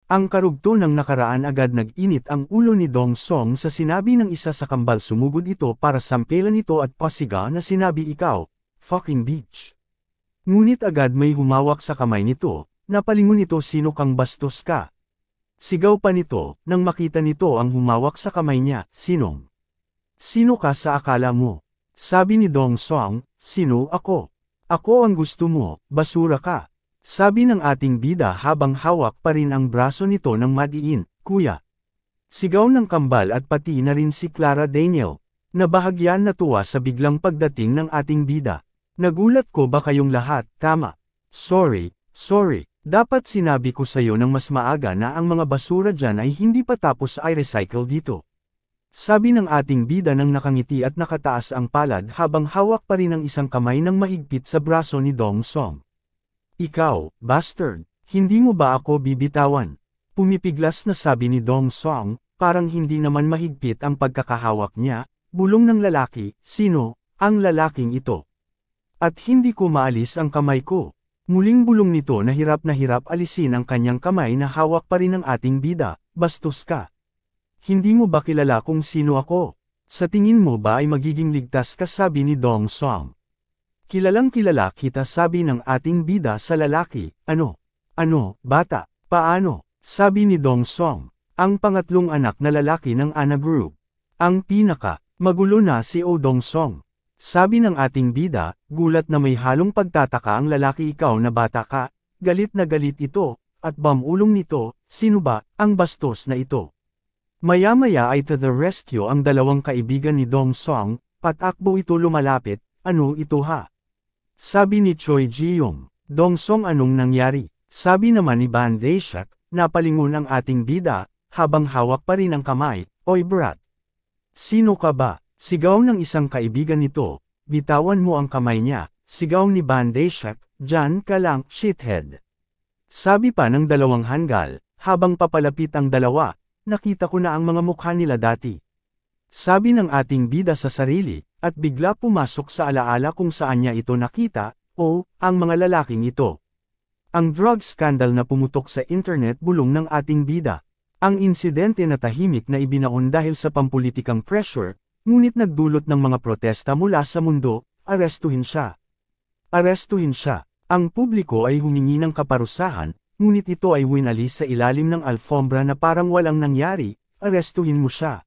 Ang karugto ng nakaraan agad nag-init ang ulo ni Dong Song sa sinabi ng isa sa kambal, sumugod ito para sampelan ito at pasiga na sinabi, ikaw, fucking bitch. Ngunit agad may humawak sa kamay nito, napalingon ito, sino kang bastos ka? Sigaw pa nito, nang makita nito ang humawak sa kamay niya, Sino ka sa akala mo? Sabi ni Dong Song, sino ako? Ako ang gusto mo, basura ka. Sabi ng ating bida habang hawak pa rin ang braso nito ng madiin, kuya. Sigaw ng kambal at pati na rin si Clara Daniel, na bahagyan natuwa sa biglang pagdating ng ating bida. Nagulat ko ba kayong lahat, tama? Sorry, dapat sinabi ko sa'yo ng mas maaga na ang mga basura dyan ay hindi pa tapos ay recycle dito. Sabi ng ating bida nang nakangiti at nakataas ang palad habang hawak pa rin ang isang kamay ng mahigpit sa braso ni Dong Song. Ikaw, bastard, hindi mo ba ako bibitawan? Pumipiglas na sabi ni Dong Song, parang hindi naman mahigpit ang pagkakahawak niya, bulong ng lalaki, sino, ang lalaking ito? At hindi ko maalis ang kamay ko. Muling bulong nito na hirap alisin ang kanyang kamay na hawak pa rin ng ating bida, bastos ka. Hindi mo ba kilala kung sino ako? Sa tingin mo ba ay magiging ligtas ka, sabi ni Dong Song. Kilalang kilala kita, sabi ng ating bida sa lalaki, ano, bata, paano, sabi ni Dong Song, ang pangatlong anak na lalaki ng Ana Group. Ang magulo na si O Dong Song. Sabi ng ating bida, gulat na may halong pagtataka ang lalaki, ikaw na bata ka, galit na galit ito, at bamulong nito, sino ba, ang bastos na ito? Maya-maya ay to the rescue ang dalawang kaibigan ni Dong Song, patakbo ito lumalapit, ano ito ha? Sabi ni Choi Ji-yong, Dong Song, anong nangyari? Sabi naman ni Ban Daeshak, napalingon ang ating bida, habang hawak pa rin ang kamay, oy brat. Sino ka ba? Sigaw ng isang kaibigan nito, bitawan mo ang kamay niya, sigaw ni Ban Daeshak, dyan ka lang, shithead. Sabi pa ng dalawang hanggal, habang papalapit ang dalawa, nakita ko na ang mga mukha nila dati. Sabi ng ating bida sa sarili, at bigla pumasok sa alaala kung saan niya ito nakita, ang mga lalaking ito. Ang drug scandal na pumutok sa internet, bulong ng ating bida. Ang insidente na tahimik na ibinaon dahil sa pampulitikang pressure, ngunit nagdulot ng mga protesta mula sa mundo, arestuhin siya. Ang publiko ay humingi ng kaparusahan, ngunit ito ay winalis sa ilalim ng alfombra na parang walang nangyari, arestuhin mo siya.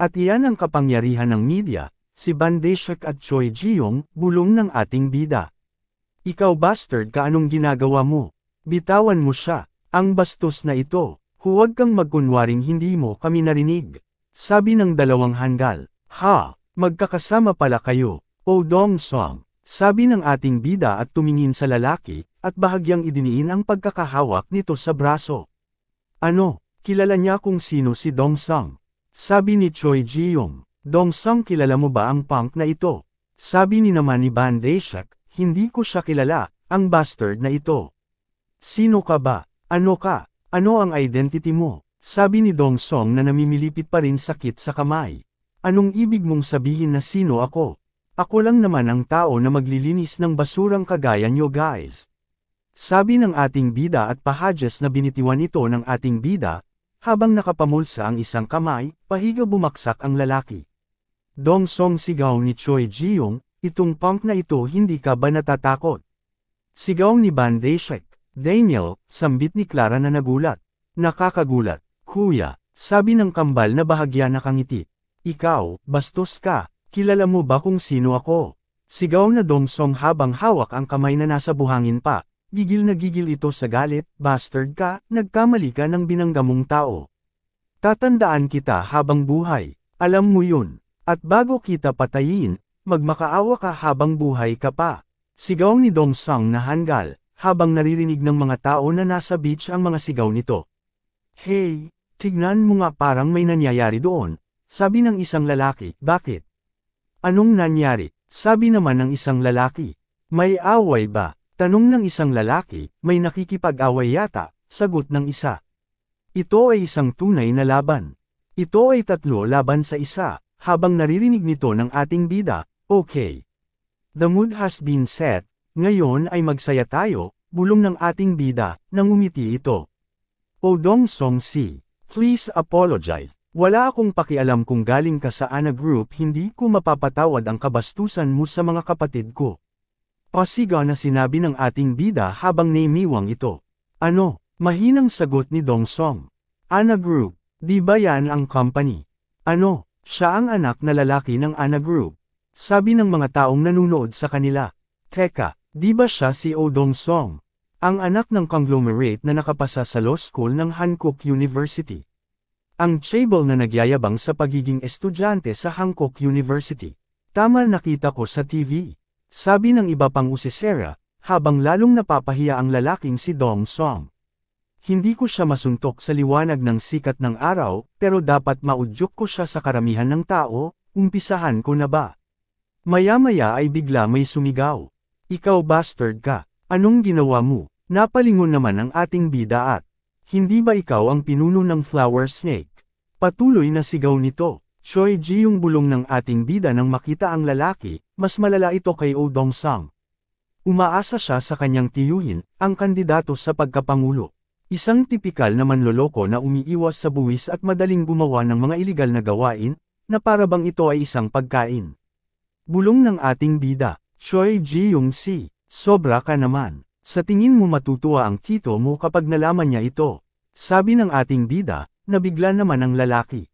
At iyan ang kapangyarihan ng media, si Ban Daeshak at Choi Ji-yong, bulong ng ating bida. Ikaw bastard ka, anong ginagawa mo? Bitawan mo siya, ang bastos na ito, huwag kang magkunwaring hindi mo kami narinig. Sabi ng dalawang hanggal, ha, magkakasama pala kayo, O Dong Song. Sabi ng ating bida at tumingin sa lalaki, at bahagyang idiniin ang pagkakahawak nito sa braso. Ano, kilala niya kung sino si Dong Song? Sabi ni Choi Ji-yong, Dong Song, kilala mo ba ang punk na ito? Sabi ni naman ni Ban Daeshak, hindi ko siya kilala, ang bastard na ito. Sino ka ba? Ano ka? Ano ang identity mo? Sabi ni Dong Song na namimilipit pa rin sakit sa kamay. Anong ibig mong sabihin na sino ako? Ako lang naman ang tao na maglilinis ng basurang kagaya nyo guys. Sabi ng ating bida at pahadyas na binitiwan ito ng ating bida, habang nakapamulsa ang isang kamay, pahiga bumaksak ang lalaki. Dong Song, sigaw ni Choi Ji-yong, itong punk na ito, hindi ka ba natatakot? Sigaw ni Ban Daeshak. Daniel, sambit ni Clara na nagulat. Nakakagulat, kuya, sabi ng kambal na bahagya nakangiti. Ikaw, bastos ka, kilala mo ba kung sino ako? Sigaw na Dong Song habang hawak ang kamay na nasa buhangin pa. Gigil na gigil ito sa galit, bastard ka, nagkamali ka ng binanggamong tao. Tatandaan kita habang buhay, alam mo yun, at bago kita patayin, magmakaawa ka habang buhay ka pa. Sigaw ni Dong Song na hanggal, habang naririnig ng mga tao na nasa beach ang mga sigaw nito. Hey, tignan mo nga, parang may nangyayari doon, sabi ng isang lalaki. Bakit? Anong nangyari? Sabi naman ng isang lalaki. May away ba? Tanong ng isang lalaki, may nakikipag-away yata, sagot ng isa. Ito ay isang tunay na laban. Ito ay 3 laban sa isa, habang naririnig nito ng ating bida, okay. The mood has been set, ngayon ay magsaya tayo, bulong ng ating bida, nang umiti ito. Oh Dong-song si. Please apologize. Wala akong pakialam kung galing ka sa Ana Group, hindi ko mapapatawad ang kabastusan mo sa mga kapatid ko. Pasigaw na sinabi ng ating bida habang naimiwang ito. Ano? Mahinang sagot ni Dong-song. Ana Group, di ba yan ang company? Ano? Siya ang anak na lalaki ng Ana Group. Sabi ng mga taong nanunood sa kanila. Teka, di ba siya si Oh Dong-song? Ang anak ng conglomerate na nakapasa sa law school ng Hankook University. Ang chaebol na nagyayabang sa pagiging estudyante sa Hankook University. Tama, nakita ko sa TV. Sabi ng iba pang usisera, habang lalong napapahiya ang lalaking si Dong-song. Hindi ko siya masuntok sa liwanag ng sikat ng araw, pero dapat maudyok ko siya sa karamihan ng tao, umpisahan ko na ba? Maya-maya ay bigla may sumigaw. Ikaw bastard ka. Anong ginawa mo? Napalingon naman ang ating bida at, hindi ba ikaw ang pinuno ng flower snake? Patuloy na sigaw nito. Choi Ji yung bulong ng ating bida nang makita ang lalaki, mas malala ito kay Oh Dong-song. Umaasa siya sa kanyang tiyuhin, ang kandidato sa pagkapangulo. Isang tipikal na manloloko na umiiwas sa buwis at madaling gumawa ng mga iligal na gawain, na para bang ito ay isang pagkain. Bulong ng ating bida. Choi Ji yung si. Sobra ka naman. Sa tingin mo matutuwa ang tito mo kapag nalaman niya ito. Sabi ng ating bida, nabigla naman ang lalaki.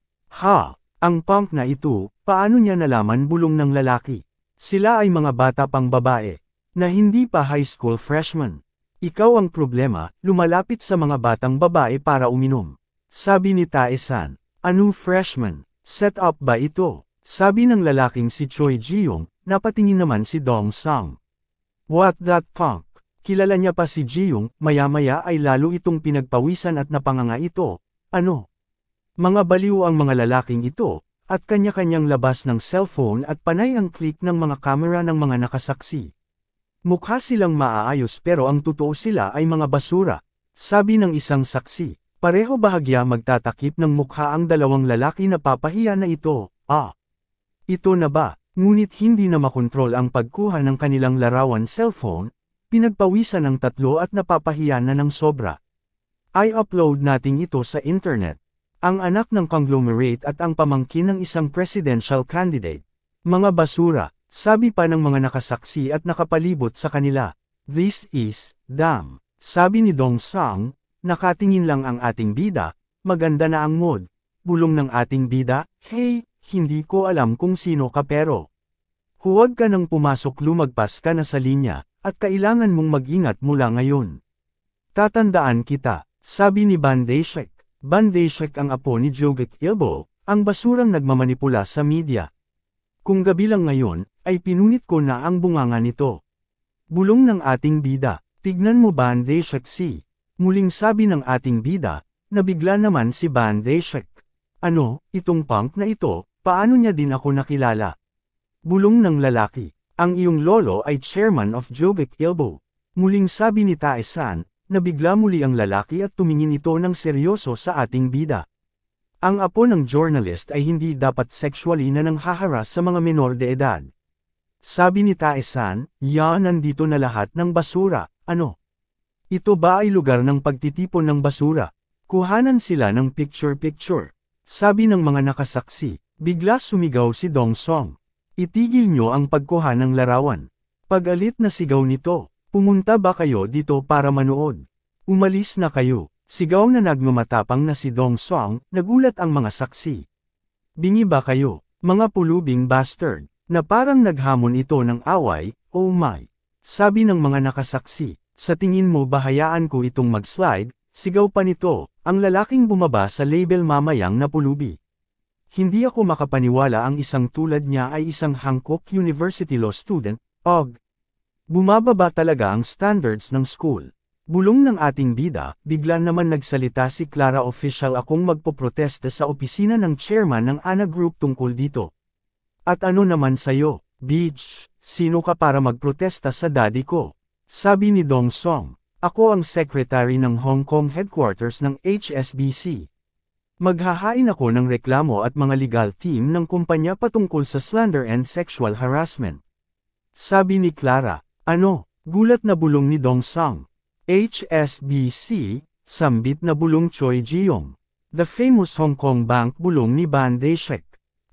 Ha, ang punk na ito, paano niya nalaman? Bulong ng lalaki. Sila ay mga bata pang babae, na hindi pa high school freshman. Ikaw ang problema, lumalapit sa mga batang babae para uminom. Sabi ni Tae-san, ano freshman? Set up ba ito? Sabi ng lalaking si Choi Ji-young, napatingin naman si Dong-song. What that punk? Kilala niya pa si Ji-young, maya-maya ay lalo itong pinagpawisan at napanganga ito. Ano? Mga baliw ang mga lalaking ito, at kanya-kanyang labas ng cellphone at panay ang click ng mga kamera ng mga nakasaksi. Mukha silang maaayos pero ang totoo sila ay mga basura. Sabi ng isang saksi, pareho bahagya magtatakip ng mukha ang dalawang lalaki na papahiya na ito. Ito na ba? Ngunit hindi na makontrol ang pagkuha ng kanilang larawan cellphone, pinagpawisan ng tatlo at napapahiya na ng sobra. I-upload natin ito sa internet. Ang anak ng conglomerate at ang pamangkin ng isang presidential candidate. Mga basura, sabi pa ng mga nakasaksi at nakapalibot sa kanila. This is, damn. Sabi ni Dong-song, nakatingin lang ang ating bida, maganda na ang mood. Bulong ng ating bida, hey, hindi ko alam kung sino ka pero. Huwag ka nang pumasok, lumagpas ka na sa linya, at kailangan mong mag-ingat mula ngayon. Tatandaan kita, sabi ni Ban Dae-shek. Ban Dae-shek ang apo ni Jogek Ilbo, ang basurang nagmamanipula sa media. Kung gabi lang ngayon, ay pinunit ko na ang bunganga nito. Bulong ng ating bida, tignan mo Ban Dae-shek si. Muling sabi ng ating bida, nabigla naman si Ban Dae-shek. Ano, itong punk na ito, paano niya din ako nakilala? Bulong ng lalaki. Ang iyong lolo ay chairman of Jogek Ilbo. Muling sabi ni Tae-san, nabigla muli ang lalaki at tumingin ito ng seryoso sa ating bida. Ang apo ng journalist ay hindi dapat sexually na nanghaharas sa mga menor de edad. Sabi ni Tae-san, nandito na lahat ng basura, ano? Ito ba ay lugar ng pagtitipon ng basura? Kuhanan sila ng picture-picture. Sabi ng mga nakasaksi, bigla sumigaw si Dong-song. Itigil nyo ang pagkuha ng larawan. Pag-alit na sigaw nito, pumunta ba kayo dito para manood? Umalis na kayo. Sigaw na nagmamatapang na si Dong-song, nagulat ang mga saksi. Bingi ba kayo, mga pulubing bastard, na parang naghamon ito ng away, oh my. Sabi ng mga nakasaksi, sa tingin mo bahayaan ko itong mag-slide, sigaw pa nito, ang lalaking bumaba sa label mamayang na pulubi. Hindi ako makapaniwala ang isang tulad niya ay isang Hankook University law student, Bumababa talaga ang standards ng school. Bulong ng ating bida, bigla naman nagsalita si Clara, official akong magpoprotesta sa opisina ng chairman ng Ana Group tungkol dito. At ano naman sayo, bitch, sino ka para magprotesta sa daddy ko? Sabi ni Dong-song, ako ang secretary ng Hong Kong headquarters ng HSBC. Maghahain ako ng reklamo at mga legal team ng kumpanya patungkol sa slander and sexual harassment. Sabi ni Clara, ano, gulat na bulong ni Dong-song. HSBC, Sambit na bulong Choi Ji-yong. The famous Hong Kong bank bulong ni Ban Daeshek.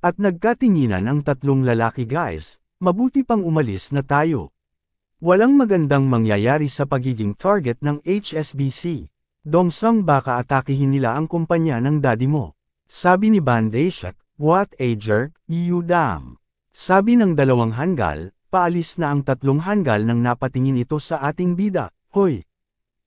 At nagkatinginan ang tatlong lalaki guys, mabuti pang umalis na tayo. Walang magandang mangyayari sa pagiging target ng HSBC. Dongsang baka atakihin nila ang kumpanya ng daddy mo. Sabi ni Ban Daeshek, what a jerk, you damn. Sabi ng dalawang hanggal, paalis na ang tatlong hanggal nang napatingin ito sa ating bida. Hoy!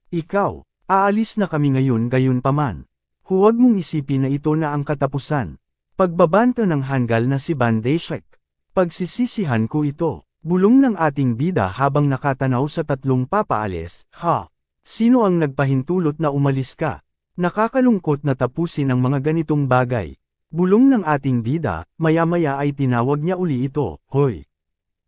Ikaw, aalis na kami ngayon gayunpaman. Huwag mong isipin na ito na ang katapusan. Pagbabanta ng hanggal na si Ban Daeshek. Pagsisisihan ko ito, bulong ng ating bida habang nakatanaw sa tatlong papaalis. Ha? Sino ang nagpahintulot na umalis ka? Nakakalungkot na tapusin ang mga ganitong bagay. Bulong ng ating bida, maya-maya ay tinawag niya uli ito. Hoy!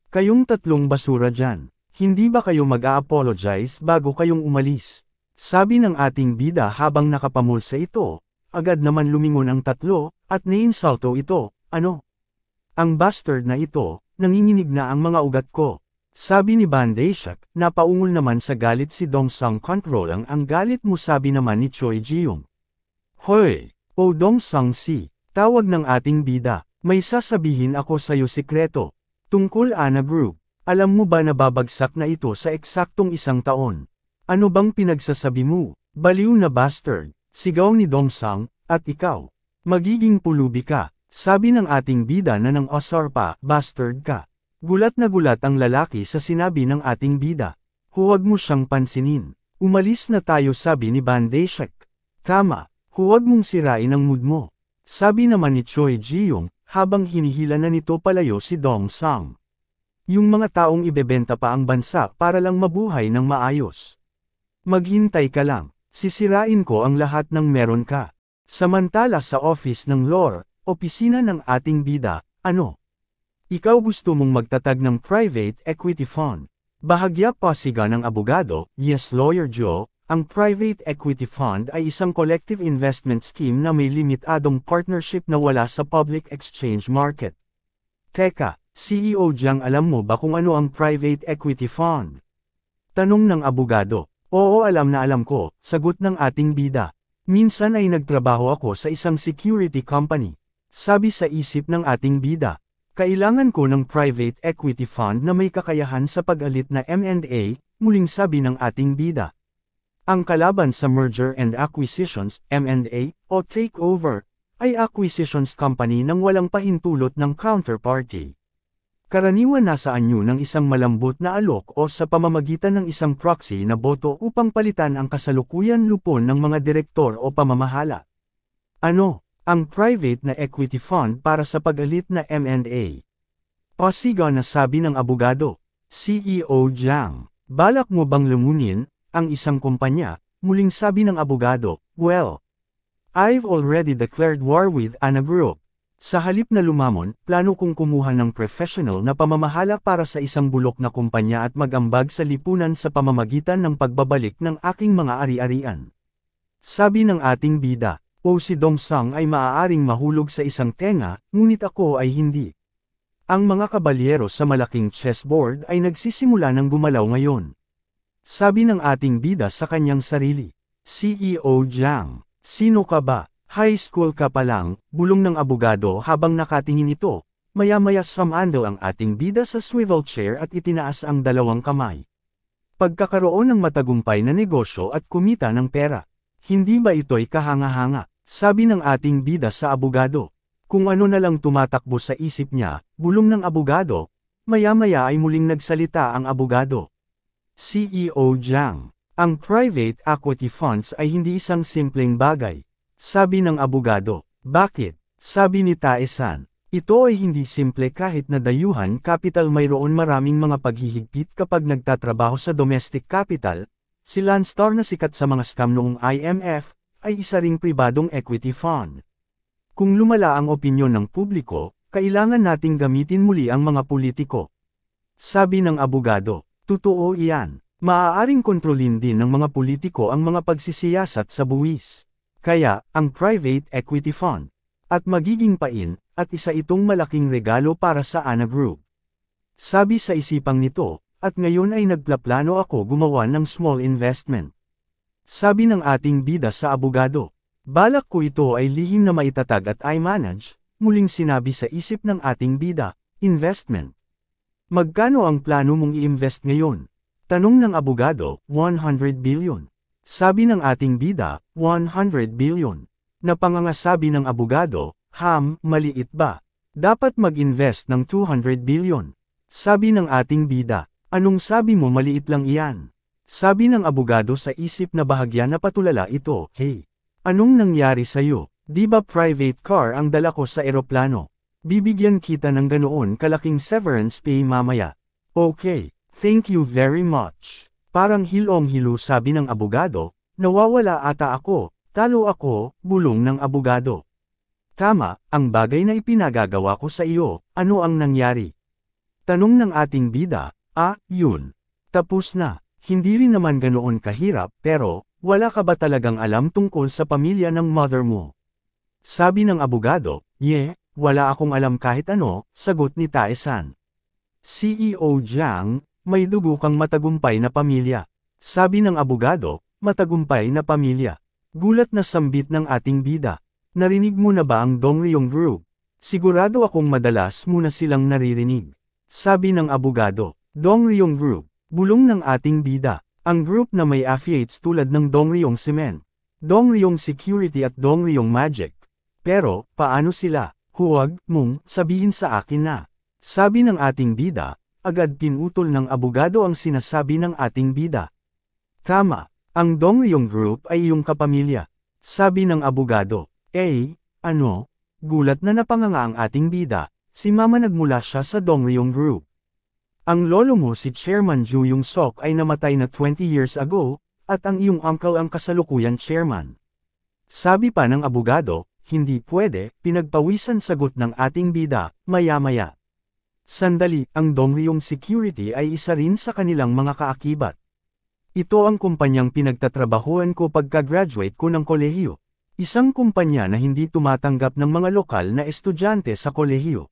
Kayong tatlong basura dyan, hindi ba kayo mag-a-apologize bago kayong umalis? Sabi ng ating bida habang nakapamulsa ito, agad naman lumingon ang tatlo, at neinsulto ito, ano? Ang bastard na ito, nanginginig na ang mga ugat ko. Sabi ni Ban Daeshek, napaungol naman sa galit si Dongsang control ang galit mo sabi naman ni Choi Ji-yong. Hoy! O Dongsang si, tawag ng ating bida, may sasabihin ako sa'yo sikreto. Tungkol Ana Group, alam mo ba na babagsak na ito sa eksaktong 1 taon? Ano bang pinagsasabi mo? Baliw na bastard, sigaw ni Dongsang, at ikaw. Magiging pulubi ka, sabi ng ating bida na nang osar pa, bastard ka. Gulat na gulat ang lalaki sa sinabi ng ating bida. Huwag mo siyang pansinin. Umalis na tayo sabi ni Ban Daeshek. Tama, huwag mong sirain ang mood mo. Sabi naman ni Choi Ji-yong, habang hinihila na nito palayo si Dongsang. Yung mga taong ibebenta pa ang bansa para lang mabuhay ng maayos. Maghintay ka lang, sisirain ko ang lahat ng meron ka. Samantala sa office ng lore, opisina ng ating bida, ano? Ikaw gusto mong magtatag ng private equity fund. Bahagya pasiga ng abogado, yes Lawyer Joe, ang private equity fund ay isang collective investment scheme na may limitadong partnership na wala sa public exchange market. Teka, CEO Jiang alam mo ba kung ano ang private equity fund? Tanong ng abogado. Oo alam na alam ko, sagot ng ating bida. Minsan ay nagtrabaho ako sa isang security company. Sabi sa isip ng ating bida. Kailangan ko ng private equity fund na may kakayahan sa pag-alit na M&A, muling sabi ng ating bida. Ang kalaban sa merger and acquisitions, M&A, o takeover, ay acquisitions company nang walang pahintulot ng counterparty. Karaniwan nasa anyo ng isang malambot na alok o sa pamamagitan ng isang proxy na boto upang palitan ang kasalukuyan lupon ng mga direktor o pamamahala. Ano? Ang private na equity fund para sa pag-alit na M&A. Pasiga na sabi ng abogado. CEO Jiang, balak mo bang lumunin ang isang kumpanya? Muling sabi ng abogado, well, I've already declared war with Ana Group. Sa halip na lumamon, plano kong kumuha ng professional na pamamahala para sa isang bulok na kumpanya at mag-ambag sa lipunan sa pamamagitan ng pagbabalik ng aking mga ari-arian. Sabi ng ating bida. O si Dongsang ay maaaring mahulog sa isang tenga, ngunit ako ay hindi. Ang mga kabalyero sa malaking chessboard ay nagsisimula ng gumalaw ngayon. Sabi ng ating bida sa kanyang sarili. CEO Jiang, sino ka ba? High school ka pa lang, bulong ng abogado habang nakatingin ito. Maya-maya sumandal ang ating bida sa swivel chair at itinaas ang dalawang kamay. Pagkakaroon ng matagumpay na negosyo at kumita ng pera. Hindi ba ito'y kahanga-hanga? Sabi ng ating bida sa abogado. Kung ano na lang tumatakbo sa isip niya, bulong ng abogado, maya-maya ay muling nagsalita ang abogado. CEO Jiang, ang private equity funds ay hindi isang simpleng bagay. Sabi ng abogado. Bakit? Sabi ni Tae-san. Ito ay hindi simple kahit na dayuhan capital mayroon maraming mga paghihigpit kapag nagtatrabaho sa domestic capital. Si Landstar na sikat sa mga scam noong IMF, ay isa ring pribadong equity fund. Kung lumala ang opinyon ng publiko, kailangan nating gamitin muli ang mga politiko. Sabi ng abogado, totoo iyan. Maaaring kontrolin din ng mga politiko ang mga pagsisiyasat sa buwis. Kaya, ang private equity fund, at magiging pain, at isa itong malaking regalo para sa Ana Group. Sabi sa isipang nito, at ngayon ay nagplaplano ako gumawa ng small investment. Sabi ng ating bida sa abogado. Balak ko ito ay lihim na maitatag at I-manage, muling sinabi sa isip ng ating bida, investment. Magkano ang plano mong i-invest ngayon? Tanong ng abogado, 100 billion. Sabi ng ating bida, 100 billion. Napangangasabi ng abogado, maliit ba? Dapat mag-invest ng 200 billion. Sabi ng ating bida, anong sabi mo maliit lang iyan? Sabi ng abogado sa isip na bahagya na patulala ito, hey. Anong nangyari sa'yo? Di ba private car ang dala ko sa eroplano? Bibigyan kita ng ganoon kalaking severance pay mamaya. Okay, thank you very much. Parang hilong-hilo sabi ng abogado, nawawala ata ako, talo ako, bulong ng abogado. Tama, ang bagay na ipinagagawa ko sa iyo, ano ang nangyari? Tanong ng ating bida, yun. Tapos na, hindi rin naman ganoon kahirap pero, wala ka ba talagang alam tungkol sa pamilya ng mother mo? Sabi ng abogado, wala akong alam kahit ano, sagot ni Tae-san. CEO Jiang, may dugo kang matagumpay na pamilya. Sabi ng abogado, matagumpay na pamilya. Gulat na sambit ng ating bida. Narinig mo na ba ang Dongryong Group? Sigurado akong madalas muna silang naririnig. Sabi ng abogado, Dongryong Group, bulong ng ating bida. Ang group na may affiliates tulad ng Dongryong Cement, Dongryong Security at Dongryong Magic. Pero, paano sila? Huwag mong sabihin sa akin na. Sabi ng ating bida, agad pinutol ng abogado ang sinasabi ng ating bida. Tama, ang Dongryong Group ay iyong kapamilya. Sabi ng abogado, ano? Gulat na napanganga ang ating bida, si mama nagmula siya sa Dongryong Group. Ang lolo mo si Chairman Ju Yung-sok ay namatay na 20 years ago, at ang iyong uncle ang kasalukuyan chairman. Sabi pa ng abogado, hindi pwede, pinagpawisan sagot ng ating bida, maya-maya. Sandali, ang Dongryong Security ay isa rin sa kanilang mga kaakibat. Ito ang kumpanyang pinagtatrabahuan ko pagka-graduate ko ng kolehiyo. Isang kumpanya na hindi tumatanggap ng mga lokal na estudyante sa kolehiyo.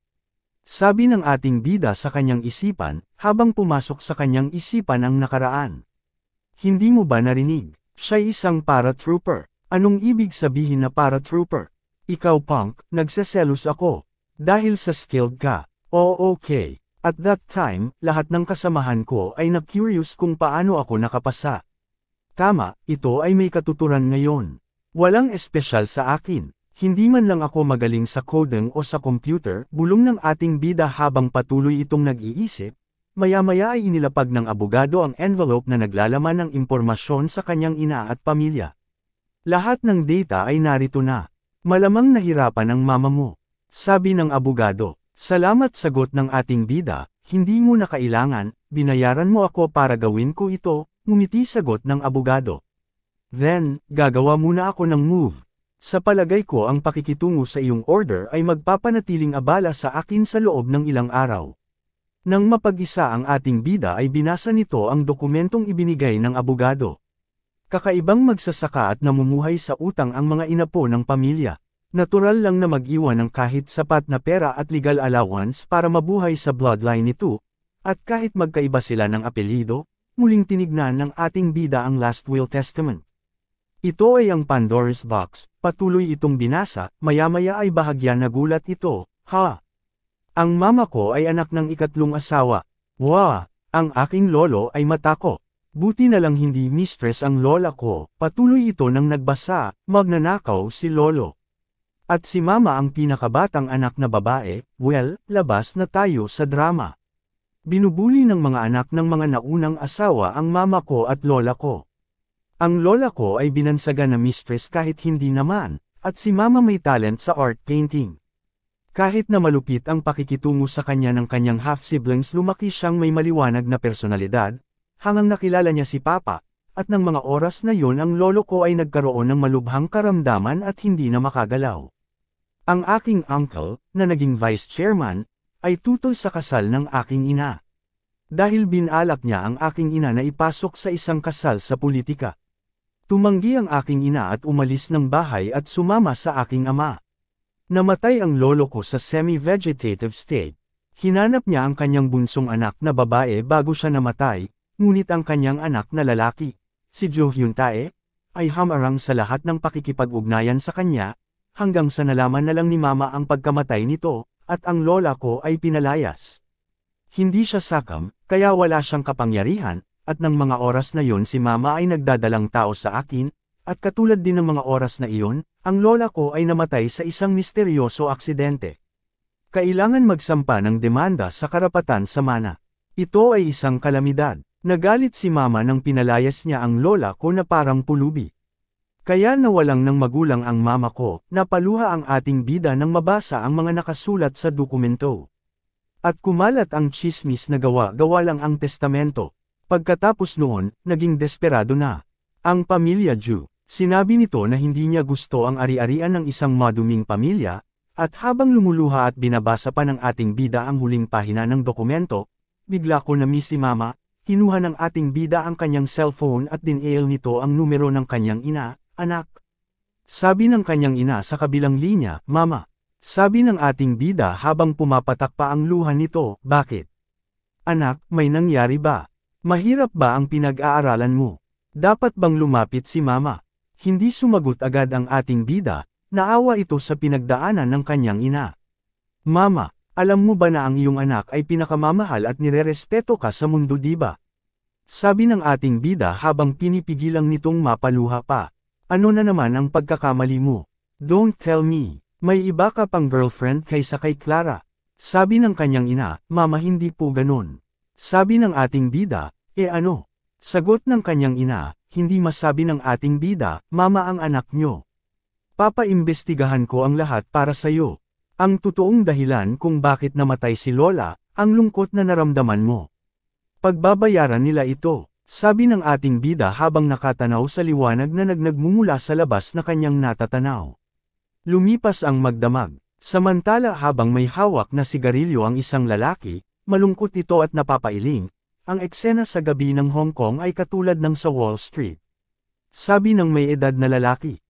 Sabi ng ating bida sa kanyang isipan, habang pumasok sa kanyang isipan ang nakaraan. Hindi mo ba narinig? Siya'y isang paratrooper. Anong ibig sabihin na paratrooper? Ikaw punk, nagseselos ako. Dahil sa skilled ka. Okay. At that time, lahat ng kasamahan ko ay na-curious kung paano ako nakapasa. Tama, ito ay may katuturan ngayon. Walang espesyal sa akin. Hindi man lang ako magaling sa coding o sa computer, bulong ng ating bida habang patuloy itong nag-iisip, maya-maya ay inilapag ng abogado ang envelope na naglalaman ng impormasyon sa kanyang ina at pamilya. Lahat ng data ay narito na. Malamang nahirapan ang mama mo. Sabi ng abogado, salamat sagot ng ating bida, hindi mo na kailangan, binayaran mo ako para gawin ko ito, ngumiti sagot ng abogado. Then, gagawa muna ako ng move. Sa palagay ko ang pakikitungo sa iyong order ay magpapanatiling abala sa akin sa loob ng ilang araw. Nang mapag-isa ang ating bida ay binasa nito ang dokumentong ibinigay ng abogado. Kakaibang magsasaka at namumuhay sa utang ang mga inapo ng pamilya. Natural lang na mag-iwan ng kahit sapat na pera at legal allowance para mabuhay sa bloodline nito, at kahit magkaiba sila ng apelyido, muling tinignan ng ating bida ang last will testament. Ito ay ang Pandora's Box, patuloy itong binasa, maya-maya ay bahagya nagulat ito, Ang mama ko ay anak ng ikatlong asawa. Ang aking lolo ay matako. Buti na lang hindi mistress ang lola ko, patuloy ito nang nagbasa, magnanakaw si lolo. At si mama ang pinakabatang anak na babae, labas na tayo sa drama. Binubuli ng mga anak ng mga naunang asawa ang mama ko at lola ko. Ang lola ko ay binansagan na mistress kahit hindi naman, at si mama may talent sa art painting. Kahit na malupit ang pakikitungo sa kanya ng kanyang half-siblings, lumaki siyang may maliwanag na personalidad, hanggang nakilala niya si Papa, at ng mga oras na yon ang lolo ko ay nagkaroon ng malubhang karamdaman at hindi na makagalaw. Ang aking uncle, na naging vice chairman, ay tutol sa kasal ng aking ina. Dahil binalak niya ang aking ina na ipasok sa isang kasal sa politika. Tumanggi ang aking ina at umalis ng bahay at sumama sa aking ama. Namatay ang lolo ko sa semi-vegetative state. Hinanap niya ang kanyang bunsong anak na babae bago siya namatay, ngunit ang kanyang anak na lalaki, si Jo Hyun Tae, ay hamarang sa lahat ng pakikipag-ugnayan sa kanya, hanggang sa nalaman na lang ni Mama ang pagkamatay nito, at ang lola ko ay pinalayas. Hindi siya sakam, kaya wala siyang kapangyarihan, at ng mga oras na yon si Mama ay nagdadalang tao sa akin, at katulad din ng mga oras na iyon, ang lola ko ay namatay sa isang misteryoso aksidente. Kailangan magsampa ng demanda sa karapatan sa mana. Ito ay isang kalamidad. Nagalit si Mama nang pinalayas niya ang lola ko na parang pulubi. Kaya nawalang ng magulang ang mama ko, napaluha ang ating bida nang mabasa ang mga nakasulat sa dokumento. At kumalat ang tsismis na gawa-gawa lang ang testamento. Pagkatapos noon, naging desperado na. Ang pamilya Ju, sinabi nito na hindi niya gusto ang ari-arian ng isang maduming pamilya, at habang lumuluha at binabasa pa ng ating bida ang huling pahina ng dokumento, bigla ko na-miss si Mama, kinuha ng ating bida ang kanyang cellphone at dinial nito ang numero ng kanyang ina. Anak. Sabi ng kanyang ina sa kabilang linya, Mama. Sabi ng ating bida habang pumapatak pa ang luha nito, bakit? Anak, may nangyari ba? Mahirap ba ang pinag-aaralan mo? Dapat bang lumapit si Mama? Hindi sumagot agad ang ating bida, naawa ito sa pinagdaanan ng kanyang ina. Mama, alam mo ba na ang iyong anak ay pinakamamahal at nirerespeto ka sa mundo, di ba? Sabi ng ating bida habang pinipigilang nitong mapaluha pa. Ano na naman ang pagkakamali mo? Don't tell me, may iba ka pang girlfriend kaysa kay Clara. Sabi ng kanyang ina, Mama hindi po ganon. Sabi ng ating bida, ano? Sagot ng kanyang ina, hindi masabi ng ating bida, Mama ang anak nyo. Papaimbestigahan ko ang lahat para sayo. Ang totoong dahilan kung bakit namatay si Lola, ang lungkot na naramdaman mo. Pagbabayaran nila ito. Sabi ng ating bida habang nakatanaw sa liwanag na nagmumula sa labas na kanyang natatanaw. Lumipas ang magdamag. Samantala habang may hawak na sigarilyo ang isang lalaki, malungkot ito at napapailing, ang eksena sa gabi ng Hong Kong ay katulad ng sa Wall Street. Sabi ng may edad na lalaki.